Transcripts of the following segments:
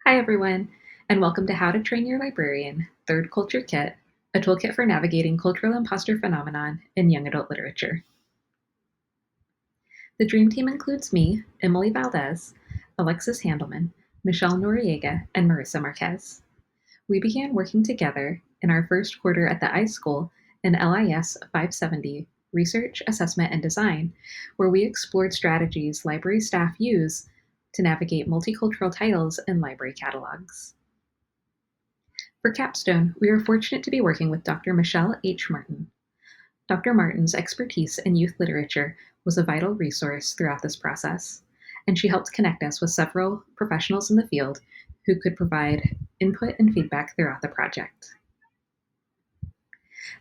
Hi, everyone, and welcome to How to Train Your Librarian, Third Culture Kit, a toolkit for navigating cultural imposter phenomenon in young adult literature. The dream team includes me, Emily Valdez, Alexis Handelman, Michelle Noriega, and Marisa Marquez. We began working together in our first quarter at the iSchool in LIS 570, Research, Assessment, and Design, where we explored strategies library staff use to navigate multicultural titles in library catalogs. For Capstone, we are fortunate to be working with Dr. Michelle H. Martin. Dr. Martin's expertise in youth literature was a vital resource throughout this process, and she helped connect us with several professionals in the field who could provide input and feedback throughout the project.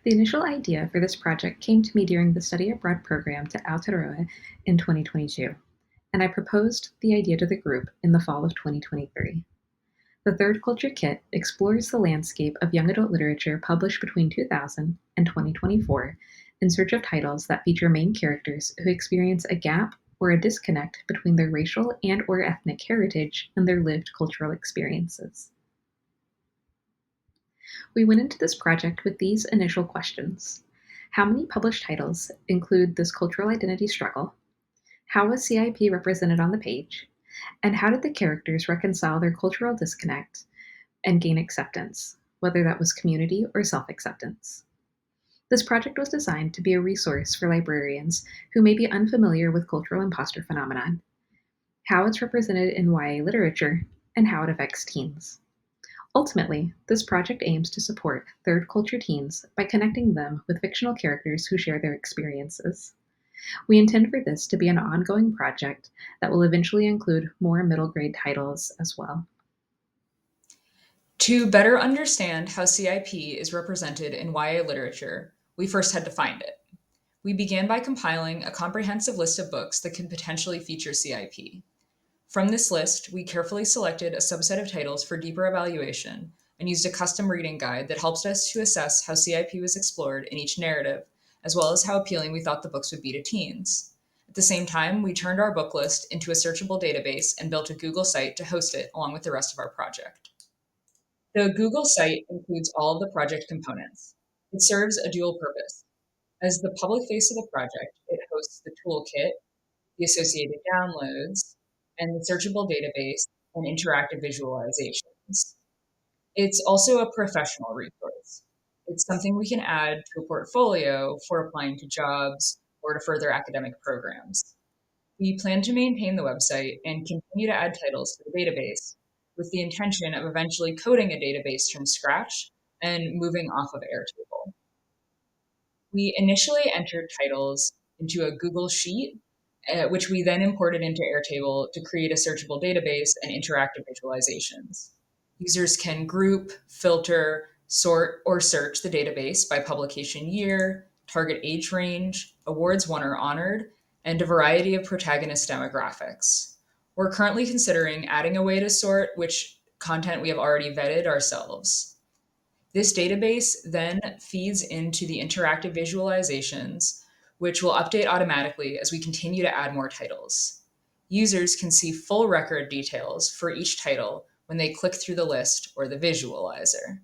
The initial idea for this project came to me during the study abroad program to Aotearoa in 2022, and I proposed the idea to the group in the fall of 2023. The Third Culture Kit explores the landscape of young adult literature published between 2000 and 2024 in search of titles that feature main characters who experience a gap or a disconnect between their racial and/or ethnic heritage and their lived cultural experiences. We went into this project with these initial questions. How many published titles include this cultural identity struggle? How was CIP represented on the page? And how did the characters reconcile their cultural disconnect and gain acceptance, whether that was community or self-acceptance? This project was designed to be a resource for librarians who may be unfamiliar with cultural imposter phenomenon, how it's represented in YA literature, and how it affects teens. Ultimately, this project aims to support third culture teens by connecting them with fictional characters who share their experiences. We intend for this to be an ongoing project that will eventually include more middle grade titles as well. To better understand how CIP is represented in YA literature, we first had to find it. We began by compiling a comprehensive list of books that could potentially feature CIP. From this list, we carefully selected a subset of titles for deeper evaluation and used a custom reading guide that helped us to assess how CIP was explored in each narrative, as well as how appealing we thought the books would be to teens. At the same time, we turned our book list into a searchable database and built a Google site to host it along with the rest of our project. The Google site includes all of the project components. It serves a dual purpose. As the public face of the project, it hosts the toolkit, the associated downloads, and the searchable database and interactive visualizations. It's also a professional resource. It's something we can add to a portfolio for applying to jobs or to further academic programs. We plan to maintain the website and continue to add titles to the database with the intention of eventually coding a database from scratch and moving off of Airtable. We initially entered titles into a Google Sheet, which we then imported into Airtable to create a searchable database and interactive visualizations. Users can group, filter, sort, or search the database by publication year, target age range, awards won or honored, and a variety of protagonist demographics. We're currently considering adding a way to sort which content we have already vetted ourselves. This database then feeds into the interactive visualizations, which will update automatically as we continue to add more titles. Users can see full record details for each title when they click through the list or the visualizer.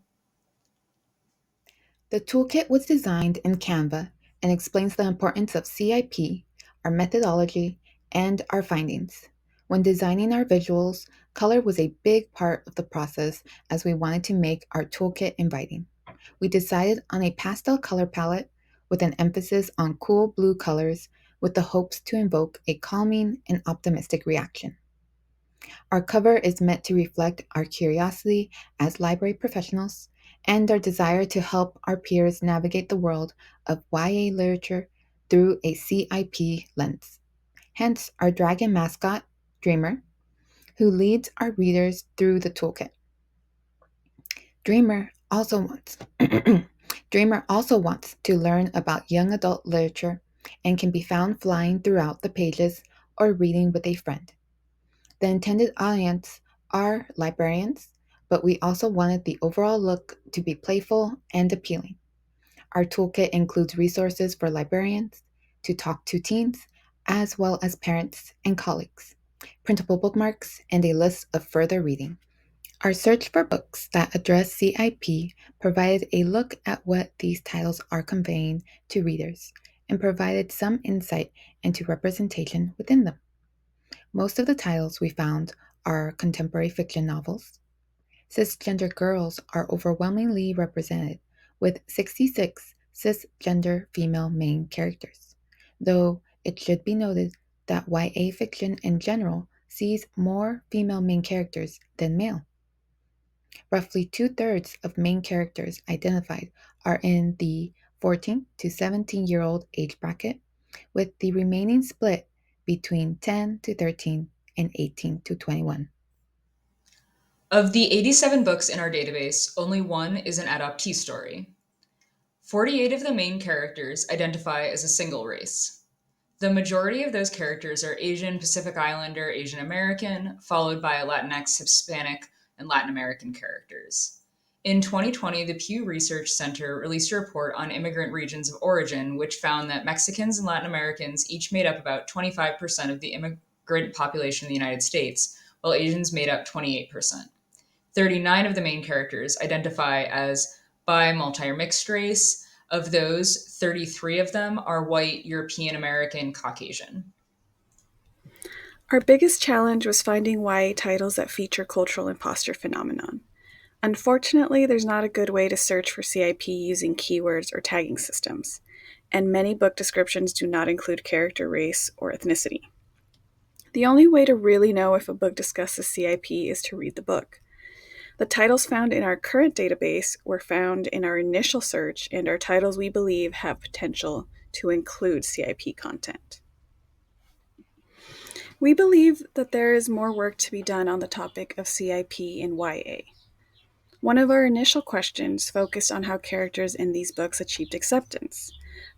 The toolkit was designed in Canva and explains the importance of CIP, our methodology, and our findings. When designing our visuals, color was a big part of the process as we wanted to make our toolkit inviting. We decided on a pastel color palette with an emphasis on cool blue colors with the hopes to invoke a calming and optimistic reaction. Our cover is meant to reflect our curiosity as library professionals and our desire to help our peers navigate the world of YA literature through a CIP lens. Hence, our dragon mascot, Dreamer, who leads our readers through the toolkit. Dreamer also wants Dreamer also wants to learn about young adult literature and can be found flying throughout the pages or reading with a friend. The intended audience are librarians, but we also wanted the overall look to be playful and appealing. Our toolkit includes resources for librarians to talk to teens, as well as parents and colleagues, printable bookmarks, and a list of further reading. Our search for books that address CIP provided a look at what these titles are conveying to readers and provided some insight into representation within them. Most of the titles we found are contemporary fiction novels. Cisgender girls are overwhelmingly represented, with 66 cisgender female main characters, though it should be noted that YA fiction in general sees more female main characters than male. Roughly two-thirds of main characters identified are in the 14 to 17-year-old age bracket, with the remaining split between 10 to 13 and 18 to 21. Of the 87 books in our database, only one is an adoptee story. 48 of the main characters identify as a single race. The majority of those characters are Asian, Pacific Islander, Asian American, followed by Latinx, Hispanic, and Latin American characters. In 2020, the Pew Research Center released a report on immigrant regions of origin, which found that Mexicans and Latin Americans each made up about 25% of the immigrant population in the United States, while Asians made up 28%. 39 of the main characters identify as bi, multi, or mixed race. Of those, 33 of them are white, European American, Caucasian. Our biggest challenge was finding YA titles that feature cultural imposter phenomenon. Unfortunately, there's not a good way to search for CIP using keywords or tagging systems, and many book descriptions do not include character, race, or ethnicity. The only way to really know if a book discusses CIP is to read the book. The titles found in our current database were found in our initial search and are titles we believe have potential to include CIP content. We believe that there is more work to be done on the topic of CIP in YA. One of our initial questions focused on how characters in these books achieved acceptance,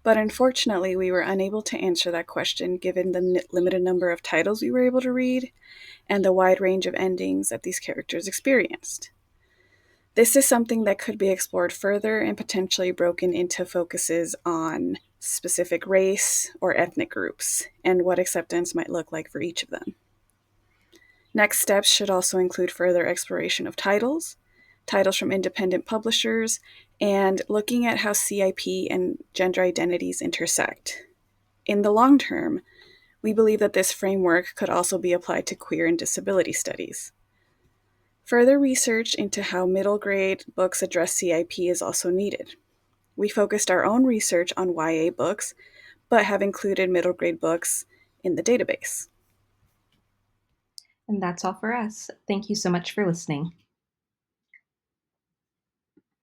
but unfortunately we were unable to answer that question given the limited number of titles we were able to read and the wide range of endings that these characters experienced. This is something that could be explored further and potentially broken into focuses on specific race or ethnic groups and what acceptance might look like for each of them. Next steps should also include further exploration of titles from independent publishers, and looking at how CIP and gender identities intersect. In the long term, we believe that this framework could also be applied to queer and disability studies. Further research into how middle grade books address CIP is also needed. We focused our own research on YA books, but have included middle grade books in the database. And that's all for us. Thank you so much for listening.